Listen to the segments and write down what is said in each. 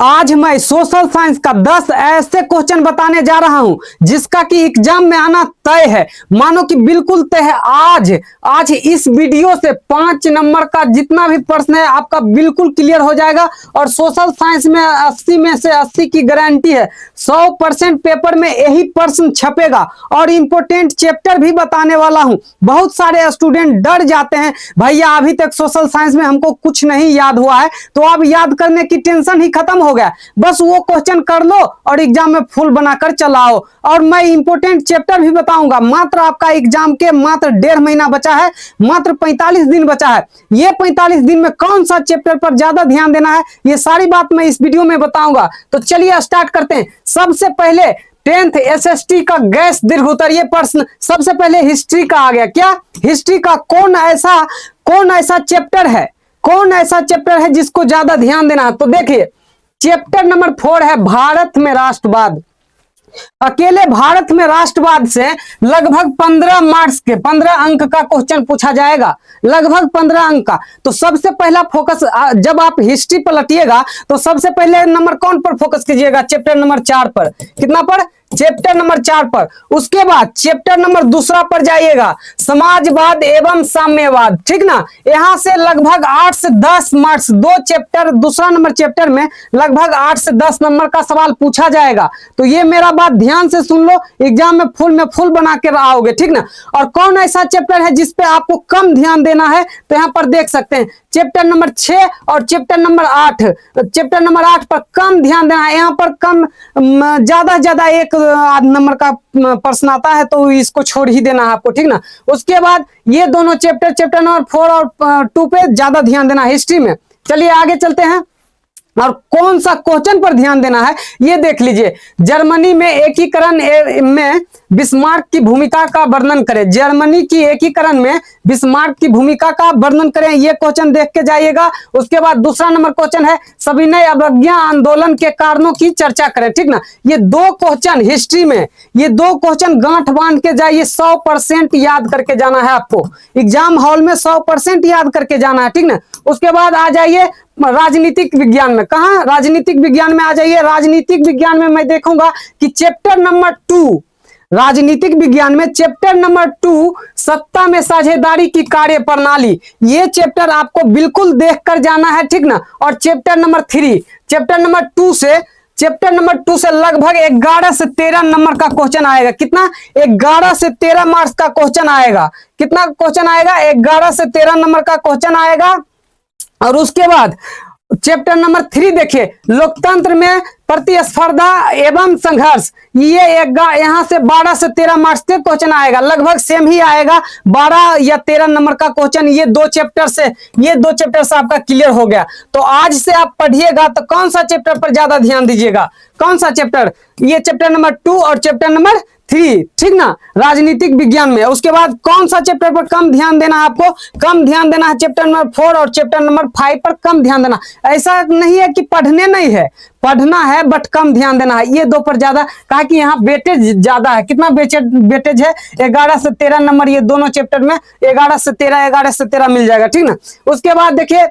आज मैं social science का 10 ऐसे क्वेश्चन बताने जा रहा हूं जिसका कि एग्जाम में आना तय है। मानो कि बिल्कुल तय है। आज इस वीडियो से 5 नंबर का जितना भी प्रश्न है आपका बिल्कुल क्लियर हो जाएगा। और सोशल साइंस में 80 में से 80 की गारंटी है। 100% पेपर में यही प्रश्न छपेगा और इंपोर्टेंट चैप्टर भी बताने वाला हूं। बहुत सारे स्टूडेंट डर जाते हैं, भैया अभी तक सोशल साइंस में हमको कुछ नहीं याद हुआ है, तो अब याद करने की टेंशन ही खत्म हो गया। बस वो क्वेश्चन कर लो और एग्जाम में फुल बनाकर चलाओ। और मैं इंपोर्टेंट चैप्टर भी बताऊंगा। मात्र आपका एग्जाम के मात्र 1.5 महीना बचा है, मात्र 45 दिन बचा है। ये 45 दिन में कौन सा चैप्टर पर ज्यादा ध्यान देना है, ये सारी बात मैं इस वीडियो में बताऊंगा। तो चलिए स्टार्ट करते हैं। सबसे पहले 10th एसएसटी का गैस दीर्घ उत्तरीय प्रश्न। सबसे पहले हिस्ट्री का आ गया। क्या हिस्ट्री का कौन ऐसा चैप्टर है जिसको ज्यादा ध्यान देना है? तो देखिए चैप्टर नंबर 4 है भारत में राष्ट्रवाद। अकेले भारत में राष्ट्रवाद से लगभग 15 मार्क्स के 15 अंक का क्वेश्चन पूछा जाएगा, लगभग 15 अंक का। तो सबसे पहला फोकस जब आप हिस्ट्री पलटिएगा तो सबसे पहले नंबर कौन पर फोकस कीजिएगा? चैप्टर नंबर 4 पर। कितना पर? चैप्टर नंबर 4 पर। उसके बाद चैप्टर नंबर 2 पर जाइएगा, समाजवाद एवं साम्यवाद। ठीक ना? यहां से लगभग 8 से 10 मार्क्स, 2 चैप्टर, दूसरा नंबर चैप्टर में लगभग 8 से 10 नंबर का सवाल पूछा जाएगा। तो ये मेरा बात ध्यान से सुन लो, एग्जाम में फुल बना के आओगे। ठीक ना? और कौन ऐसा चैप्टर है जिसपे आपको कम ध्यान देना है? तो यहाँ पर देख सकते हैं चैप्टर नंबर 6 और चैप्टर नंबर 8। चैप्टर नंबर 8 पर कम ध्यान देना है। यहाँ पर कम ज्यादा ज्यादा 1 नंबर का प्रश्न आता है, तो इसको छोड़ ही देना है आपको। ठीक ना? उसके बाद ये दोनों चैप्टर नंबर 4 और 2 पे ज्यादा ध्यान देना है हिस्ट्री में। चलिए आगे चलते हैं। और कौन सा क्वेश्चन पर ध्यान देना है ये देख लीजिए। जर्मनी में एकीकरण में बिस्मार्क की भूमिका का वर्णन करें। जर्मनी की एकीकरण में बिस्मार्क की भूमिका का वर्णन करें, ये क्वेश्चन देख के जाइएगा। उसके बाद दूसरा नंबर क्वेश्चन है सविनय अवज्ञा आंदोलन के कारणों की चर्चा करें। ठीक ना? ये 2 क्वेश्चन हिस्ट्री में, ये 2 क्वेश्चन गांठ बांध के जाइए। 100% याद करके जाना है आपको एग्जाम हॉल में, 100% याद करके जाना है। ठीक ना? उसके बाद आ जाइए राजनीतिक विज्ञान में। कहा? राजनीतिक विज्ञान में आ जाइए। राजनीतिक विज्ञान में मैं देखूंगा कि चैप्टर नंबर 2, राजनीतिक विज्ञान में चैप्टर नंबर 2 सत्ता में साझेदारी की कार्य प्रणाली, ये चैप्टर आपको बिल्कुल देखकर जाना है। ठीक ना? और चैप्टर नंबर 3, चैप्टर नंबर 2 से लगभग 11 से 13 नंबर का क्वेश्चन आएगा। कितना? 11 से 13 मार्क्स का क्वेश्चन आएगा। कितना क्वेश्चन आएगा? 11 से 13 नंबर का क्वेश्चन आएगा। और उसके बाद चैप्टर नंबर 3 देखिए, लोकतंत्र में प्रतिस्पर्धा एवं संघर्ष, ये यहाँ से 12 से 13 मार्क्स के क्वेश्चन आएगा। लगभग सेम ही आएगा, 12 या 13 नंबर का क्वेश्चन। ये दो चैप्टर से आपका क्लियर हो गया। तो आज से आप पढ़िएगा तो कौन सा चैप्टर पर ज्यादा ध्यान दीजिएगा? कौन सा चैप्टर? ये चैप्टर नंबर 2 और चैप्टर नंबर 3। ठीक ना? राजनीतिक विज्ञान में। उसके बाद कौन सा चैप्टर पर कम ध्यान देना है आपको? कम ध्यान देना है चैप्टर नंबर 4 और चैप्टर नंबर 5 पर कम ध्यान देना। ऐसा नहीं है कि पढ़ने नहीं है, पढ़ना है बट कम ध्यान देना है। ये 2 पर ज्यादा, कहा कि यहाँ वेटेज ज्यादा है। कितना वेटेज है? 11 से 13 नंबर। ये दोनों चैप्टर में 11 से 13 मिल जाएगा। ठीक ना? उसके बाद देखिए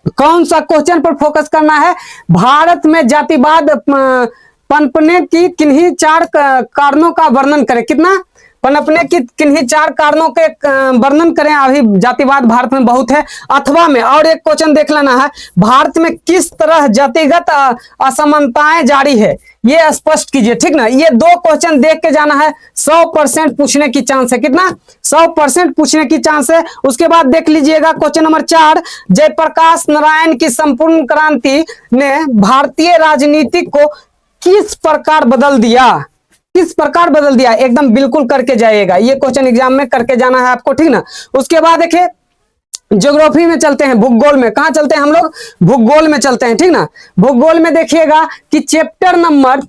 कौन सा क्वेश्चन पर फोकस करना है? भारत में जातिवाद पनपने की किन्हीं 4 कारणों का वर्णन करें। कितना? पनपने की किन्हीं 4 कारणों के वर्णन करें। अभी जातिवाद भारत में बहुत है। अथवा में और एक क्वेश्चन देख लेना है, भारत में किस तरह जातिगत असमानताएं जारी है, ये स्पष्ट कीजिए। ठीक ना? ये 2 क्वेश्चन देख के जाना है। 100% पूछने की चांस है। कितना? 100% पूछने की चांस है। उसके बाद देख लीजिएगा क्वेश्चन नंबर 4, जयप्रकाश नारायण की संपूर्ण क्रांति ने भारतीय राजनीति को किस प्रकार बदल दिया? किस प्रकार बदल दिया? एकदम बिल्कुल करके जाइएगा। ये क्वेश्चन एग्जाम में करके जाना है आपको। ठीक ना? उसके बाद देखिए ज्योग्राफी में चलते हैं, भूगोल में। कहां चलते हैं हम लोग? भूगोल में चलते हैं। ठीक ना? भूगोल में देखिएगा कि चैप्टर नंबर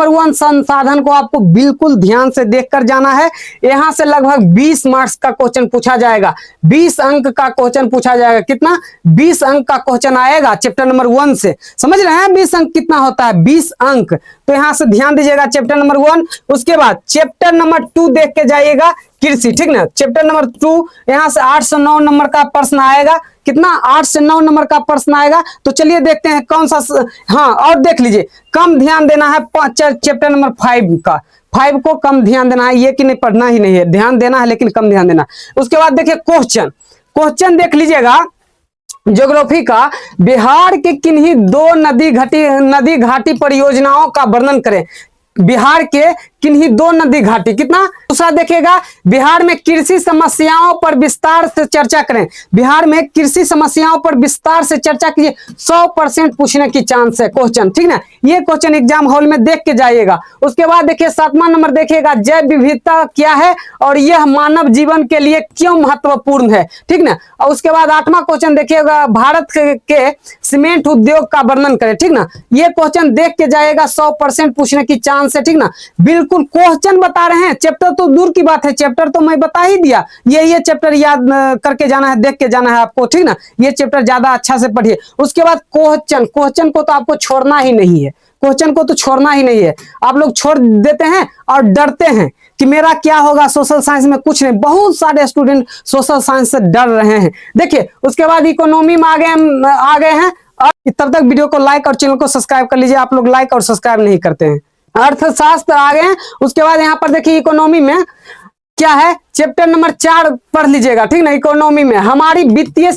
1 संसाधन को आपको बिल्कुल ध्यान से देखकर जाना है। यहां से लगभग 20 मार्क्स का क्वेश्चन पूछा जाएगा, 20 अंक का क्वेश्चन पूछा जाएगा। कितना? 20 अंक का क्वेश्चन आएगा चैप्टर नंबर 1 से। समझ रहे हैं 20 अंक कितना होता है? 20 अंक। तो यहां से ध्यान दीजिएगा चैप्टर नंबर 1। उसके बाद चैप्टर नंबर 2 देख के जाइएगा कृषि, ठीक ना। चैप्टर नंबर 2 यहाँ से 8 से 9 नंबर का प्रश्न आएगा। कितना? 8 से 9 नंबर का प्रश्न आएगा। तो चलिए देखते हैं कौन सा। हाँ, और देख लीजिए, कम ध्यान देना है चैप्टर नंबर 5 का। 5 को कम ध्यान देना है, ये कि नहीं पढ़ना ही नहीं है, ध्यान देना है लेकिन कम ध्यान देना। उसके बाद देखिए क्वेश्चन देख लीजिएगा ज्योग्राफी का। बिहार के किन्हीं 2 नदी घाटी परियोजनाओं का वर्णन करें। बिहार के किन्हीं 2 नदी घाटी, कितना? दूसरा देखिएगा, बिहार में कृषि समस्याओं पर विस्तार से चर्चा करें। बिहार में कृषि समस्याओं पर विस्तार से चर्चा कीजिए। 100% पूछने की चांस है क्वेश्चन, ठीक ना। ये क्वेश्चन एग्जाम हॉल में देख के जाइएगा। उसके बाद देखिए 7वां नंबर देखिएगा, जैव विविधता क्या है और यह मानव जीवन के लिए क्यों महत्वपूर्ण है, ठीक ना। और उसके बाद 8वां क्वेश्चन देखिएगा, भारत के सीमेंट उद्योग का वर्णन करें, ठीक ना। ये क्वेश्चन देख के जाइएगा, 100% पूछने की चांस है, ठीक ना। बिल्कुल क्वेश्चन बता रहे हैं, चैप्टर तो दूर की बात है, चैप्टर तो मैं बता ही दिया। ये चैप्टर याद करके जाना है, देख के जाना है आपको, ठीक ना। ये चैप्टर ज्यादा अच्छा से पढ़िए। उसके बाद क्वेश्चन को तो आपको छोड़ना ही नहीं है, क्वेश्चन को तो छोड़ना ही नहीं है। आप लोग छोड़ देते हैं और डरते हैं कि मेरा क्या होगा सोशल साइंस में। कुछ नहीं, बहुत सारे स्टूडेंट सोशल साइंस से डर रहे हैं। देखिए उसके बाद इकोनॉमी में आ गए हैं। और तब तक वीडियो को लाइक और चैनल को सब्सक्राइब कर लीजिए। आप लोग लाइक और सब्सक्राइब नहीं करते हैं। अर्थशास्त्र आ गए हैं। उसके बाद यहाँ पर देखिए इकोनॉमी में क्या है, चैप्टर नंबर 4 पढ़ लीजिएगा, ठीक ना। इकोनॉमी में हमारी वित्तीय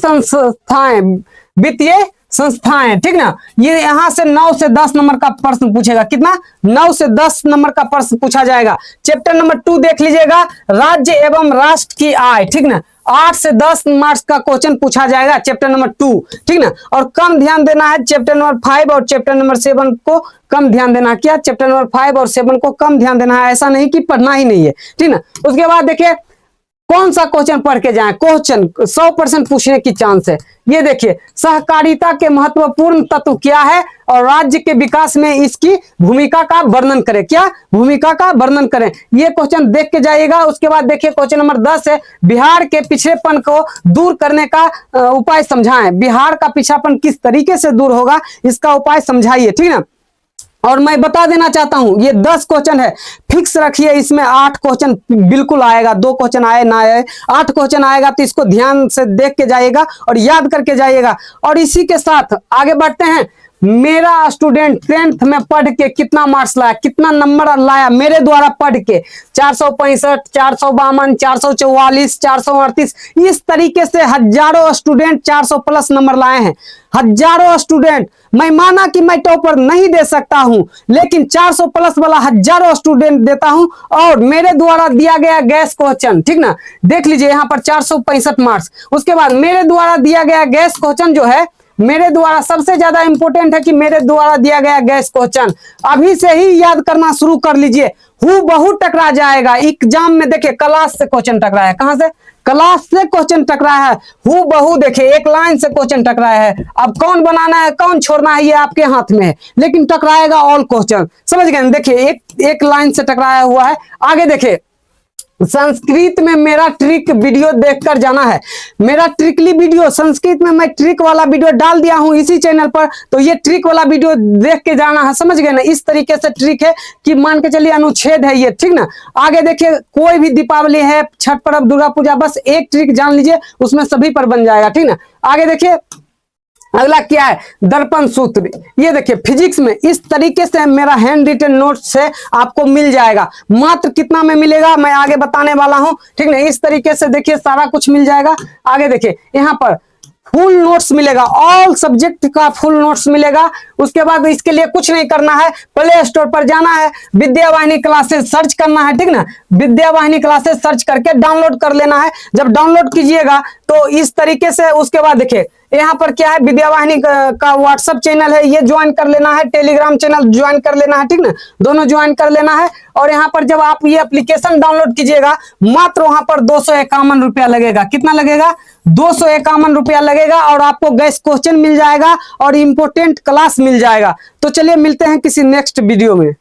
संस्थाएं, ठीक ना। ये यहाँ से 9 से 10 नंबर का प्रश्न पूछेगा। कितना? 9 से 10 नंबर का प्रश्न पूछा जाएगा। चैप्टर नंबर 2 देख लीजिएगा, राज्य एवं राष्ट्र की आय, ठीक ना। 8 से 10 मार्क्स का क्वेश्चन पूछा जाएगा चैप्टर नंबर 2, ठीक ना। और कम ध्यान देना है चैप्टर नंबर 5 और चैप्टर नंबर 7 को कम ध्यान देना। क्या? चैप्टर नंबर 5 और 7 को कम ध्यान देना है, ऐसा नहीं कि पढ़ना ही नहीं है, ठीक ना। उसके बाद देखिए कौन सा क्वेश्चन पढ़ के जाएं। क्वेश्चन 100% पूछने की चांस है। ये देखिए, सहकारिता के महत्वपूर्ण तत्व क्या है और राज्य के विकास में इसकी भूमिका का वर्णन करें। क्या? भूमिका का वर्णन करें। ये क्वेश्चन देख के जाइएगा। उसके बाद देखिए क्वेश्चन नंबर 10 है, बिहार के पिछड़ेपन को दूर करने का उपाय समझाएं। बिहार का पिछड़ापन किस तरीके से दूर होगा, इसका उपाय समझाइए, ठीक ना। और मैं बता देना चाहता हूं, ये 10 क्वेश्चन है, फिक्स रखिए। इसमें 8 क्वेश्चन बिल्कुल आएगा, 2 क्वेश्चन आए ना आए, 8 क्वेश्चन आएगा। तो इसको ध्यान से देख के जाइएगा और याद करके जाइएगा। और इसी के साथ आगे बढ़ते हैं। मेरा स्टूडेंट 10th में पढ़ के कितना मार्क्स लाया, कितना नंबर लाया मेरे द्वारा पढ़ के? 465, 452, 444, 438, इस तरीके से हजारों स्टूडेंट 400 प्लस नंबर लाए हैं। हजारों स्टूडेंट। मैं माना कि मैं टॉपर नहीं दे सकता हूं, लेकिन 400 प्लस वाला हजारों स्टूडेंट देता हूं। और मेरे द्वारा दिया गया गैस क्वेश्चन, ठीक ना, देख लीजिए यहाँ पर 465 मार्क्स। उसके बाद मेरे द्वारा दिया गया गैस क्वेश्चन जो है, मेरे द्वारा सबसे ज्यादा इंपॉर्टेंट है कि मेरे द्वारा दिया गया गैस क्वेश्चन अभी से ही याद करना शुरू कर लीजिए। हूबहू टकरा जाएगा एग्जाम में। देखिए क्लास से क्वेश्चन टकराया है, कहां से? क्लास से क्वेश्चन टकराया है। हूबहू देखिए एक लाइन से क्वेश्चन टकराया है। अब कौन बनाना है कौन छोड़ना है ये आपके हाथ में है, लेकिन टकराएगा ऑल क्वेश्चन। समझ गए? देखिए एक लाइन से टकराया हुआ है। आगे देखिए, संस्कृत में मेरा ट्रिक वीडियो देखकर जाना है। मेरा ट्रिकली वीडियो संस्कृत में मैं ट्रिक वाला वीडियो डाल दिया हूं इसी चैनल पर, तो ये ट्रिक वाला वीडियो देख के जाना है। समझ गए ना? इस तरीके से ट्रिक है कि मान के चलिए अनुच्छेद है ये, ठीक ना। आगे देखिए, कोई भी दीपावली है, छठ पर्व, दुर्गा पूजा, बस एक ट्रिक जान लीजिए, उसमें सभी पर बन जाएगा, ठीक ना। आगे देखिए अगला क्या है, दर्पण सूत्र। ये देखिए फिजिक्स में इस तरीके से मेरा हैंड रिटन नोट से आपको मिल जाएगा। मात्र कितना में मिलेगा मैं आगे बताने वाला हूं, ठीक ना। इस तरीके से देखिए सारा कुछ मिल जाएगा। आगे देखिए यहाँ पर फुल नोट्स मिलेगा, ऑल सब्जेक्ट का फुल नोट्स मिलेगा। उसके बाद इसके लिए कुछ नहीं करना है, प्ले स्टोर पर जाना है, विद्यावाहिनी क्लासेस सर्च करना है, ठीक ना। विद्यावाहिनी क्लासेस सर्च करके डाउनलोड कर लेना है। जब डाउनलोड कीजिएगा तो इस तरीके से, उसके बाद देखिए यहाँ पर क्या है, विद्यावाहिनी का व्हाट्सएप चैनल है, ये ज्वाइन कर लेना है। टेलीग्राम चैनल ज्वाइन कर लेना है, ठीक ना, दोनों ज्वाइन कर लेना है। और यहाँ पर जब आप ये एप्लीकेशन डाउनलोड कीजिएगा, मात्र वहां पर 251 रुपया लगेगा। कितना लगेगा? 251 रुपया लगेगा। और आपको गैस क्वेश्चन मिल जाएगा और इंपोर्टेंट क्लास मिल जाएगा। तो चलिए मिलते हैं किसी नेक्स्ट वीडियो में।